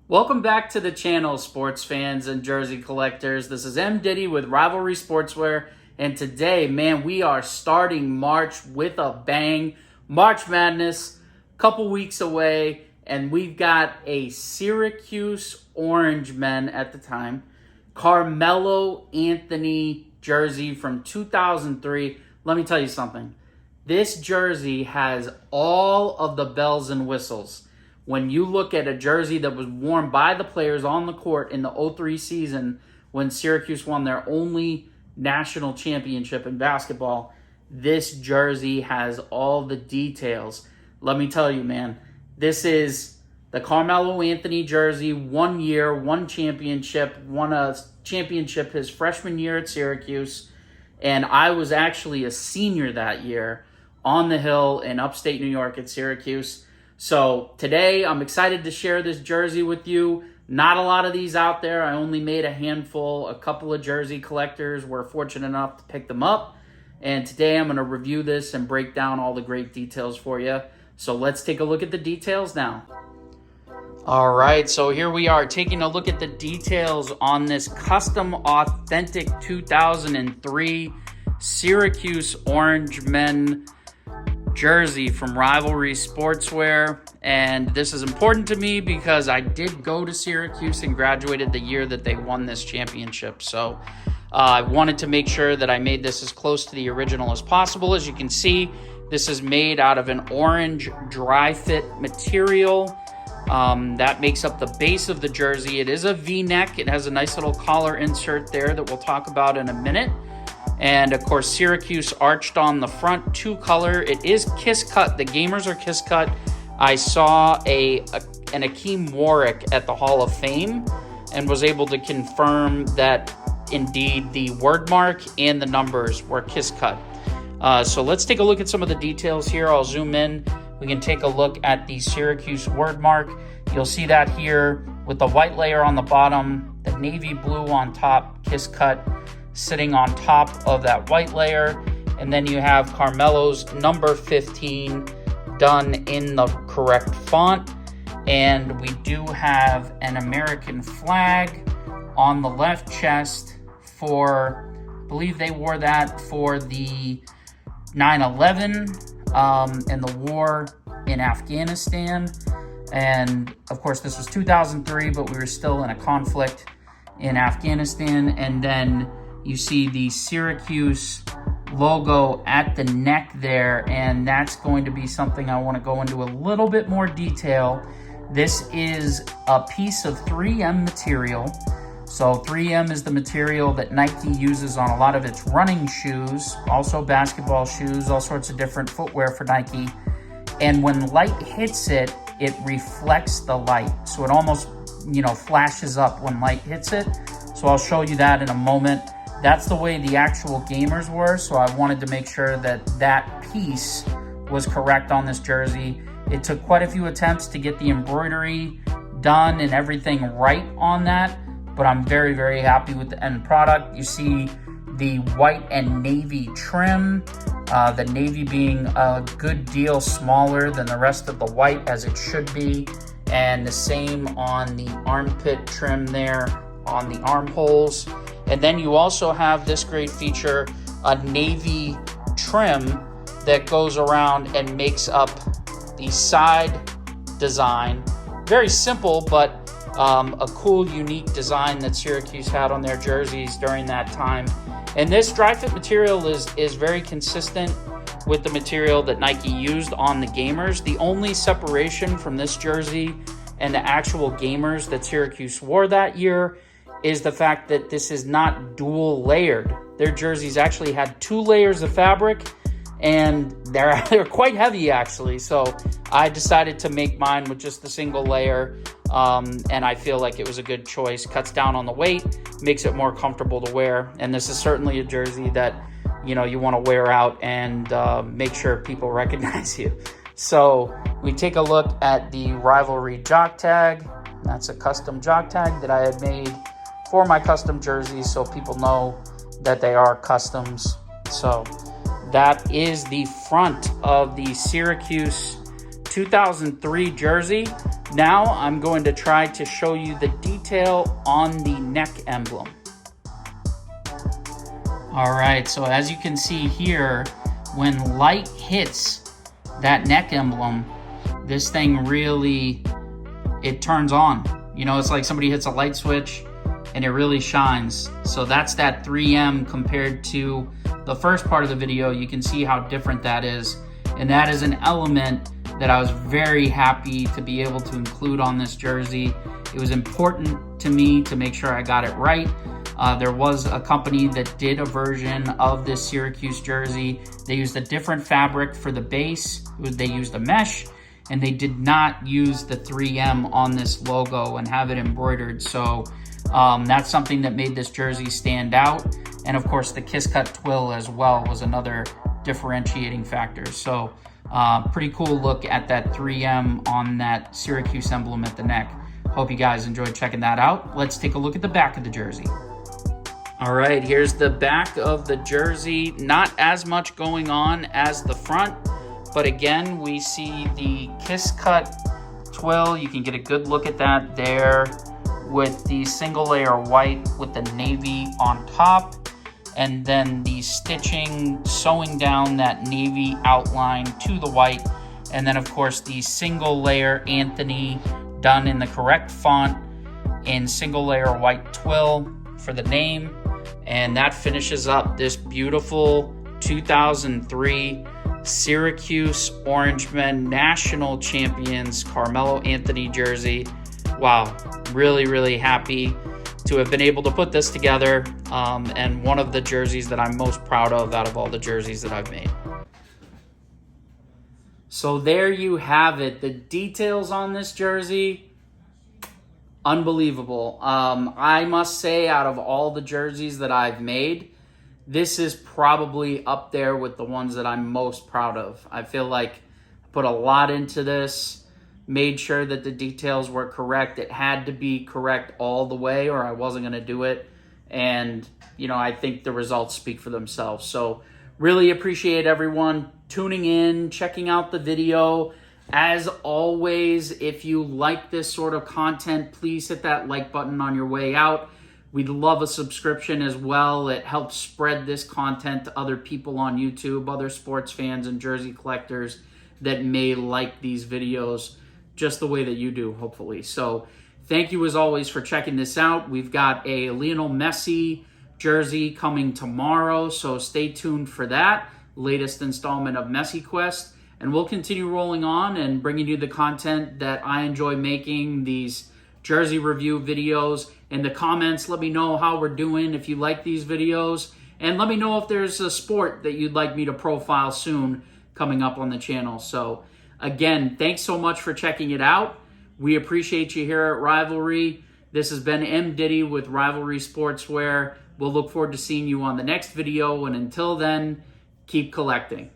Welcome back to the channel, sports fans and jersey collectors. This is M. Diddy with Rivalry Sportswear, and today, man, we are starting March with a bang. March Madness, couple weeks away, and we've got a Syracuse Orange men at the time, Carmelo Anthony jersey from 2003. Let me tell you something. This jersey has all of the bells and whistles. When you look at a jersey that was worn by the players on the court in the 03 season when Syracuse won their only national championship in basketball, this jersey has all the details. Let me tell you, man, this is the Carmelo Anthony jersey, 1 year, one championship, won a championship his freshman year at Syracuse, and I was actually a senior that year on the Hill in upstate New York at Syracuse. So today I'm excited to share this jersey with you. Not a lot of these out there. I only made a handful. A couple of jersey collectors were fortunate enough to pick them up. And today I'm going to review this and break down all the great details for you. So let's take a look at the details now. All right, so here we are taking a look at the details on this custom authentic 2003 Syracuse Orange men jersey from Rivalry Sportswear. And this is important to me because I did go to Syracuse and graduated the year that they won this championship. So I wanted to make sure that I made this as close to the original as possible. As you can see, this is made out of an orange dry fit material. That makes up the base of the jersey. It is a V-neck. It has a nice little collar insert there that we'll talk about in a minute. And of course, Syracuse arched on the front, 2-color. It is kiss cut. The gamers are kiss cut. I saw an Akeem Warwick at the Hall of Fame and was able to confirm that indeed the word mark and the numbers were kiss cut. So let's take a look at some of the details here. I'll zoom in. We can take a look at the Syracuse word mark. You'll see that here with the white layer on the bottom, the navy blue on top, kiss cut, sitting on top of that white layer. And then you have Carmelo's number 15 done in the correct font. And we do have an American flag on the left chest for, I believe they wore that for the 9/11 and the war in Afghanistan. And of course, this was 2003, but we were still in a conflict in Afghanistan. And then you see the Syracuse logo at the neck there, and that's going to be something I want to go into a little bit more detail. This is a piece of 3M material. So 3M is the material that Nike uses on a lot of its running shoes, also basketball shoes, all sorts of different footwear for Nike. And when light hits it, it reflects the light. So it almost, flashes up when light hits it. So I'll show you that in a moment. That's the way the actual gamers were, so I wanted to make sure that that piece was correct on this jersey. It took quite a few attempts to get the embroidery done and everything right on that, but I'm very, very happy with the end product. You see the white and navy trim, the navy being a good deal smaller than the rest of the white, as it should be, and the same on the armpit trim there on the armholes. And then you also have this great feature, a navy trim that goes around and makes up the side design. Very simple, but a cool, unique design that Syracuse had on their jerseys during that time. And this dry fit material is very consistent with the material that Nike used on the gamers. The only separation from this jersey and the actual gamers that Syracuse wore that year is the fact that this is not dual layered. Their jerseys actually had 2 layers of fabric, and they're quite heavy actually. So I decided to make mine with just the single layer, and I feel like it was a good choice. Cuts down on the weight, makes it more comfortable to wear, and this is certainly a jersey that you want to wear out and make sure people recognize you. So we take a look at the Rivalry jock tag. That's a custom jock tag that I had made for my custom jerseys, so people know that they are customs. So that is the front of the Syracuse 2003 jersey. Now I'm going to try to show you the detail on the neck emblem. All right, so as you can see here, when light hits that neck emblem, this thing really, it turns on. You know, it's like somebody hits a light switch and it really shines. So that's that 3M compared to the first part of the video. You can see how different that is. And that is an element that I was very happy to be able to include on this jersey. It was important to me to make sure I got it right. There was a company that did a version of this Syracuse jersey. They used a different fabric for the base. They used a mesh, and they did not use the 3M on this logo and have it embroidered. So that's something that made this jersey stand out. And of course, the kiss cut twill as well was another differentiating factor. So pretty cool look at that 3M on that Syracuse emblem at the neck. Hope you guys enjoyed checking that out. Let's take a look at the back of the jersey. All right, here's the back of the jersey. Not as much going on as the front, but again, we see the kiss cut twill. You can get a good look at that there with the single layer white with the navy on top, and then the stitching, sewing down that navy outline to the white, and then of course the single layer Anthony done in the correct font in single layer white twill for the name. And that finishes up this beautiful 2003 Syracuse Orange Men National Champions Carmelo Anthony jersey. Wow, really, really happy to have been able to put this together, and one of the jerseys that I'm most proud of out of all the jerseys that I've made. So there you have it. The details on this jersey, unbelievable. I must say, out of all the jerseys that I've made, this is probably up there with the ones that I'm most proud of. I feel like I put a lot into this, made sure that the details were correct. It had to be correct all the way or I wasn't going to do it. And, you know, I think the results speak for themselves. So really appreciate everyone tuning in, checking out the video. As always, if you like this sort of content, please hit that like button on your way out. We'd love a subscription as well. It helps spread this content to other people on YouTube, other sports fans and jersey collectors that may like these videos just the way that you do, hopefully. So thank you as always for checking this out. We've got a Lionel Messi jersey coming tomorrow, so stay tuned for that latest installment of Messi Quest. And we'll continue rolling on and bringing you the content that I enjoy making, these jersey review videos. In the comments, let me know how we're doing, if you like these videos. And let me know if there's a sport that you'd like me to profile soon coming up on the channel. So again, thanks so much for checking it out. We appreciate you here at Rivalry. This has been M. Diddy with Rivalry Sportswear. We'll look forward to seeing you on the next video. And until then, keep collecting.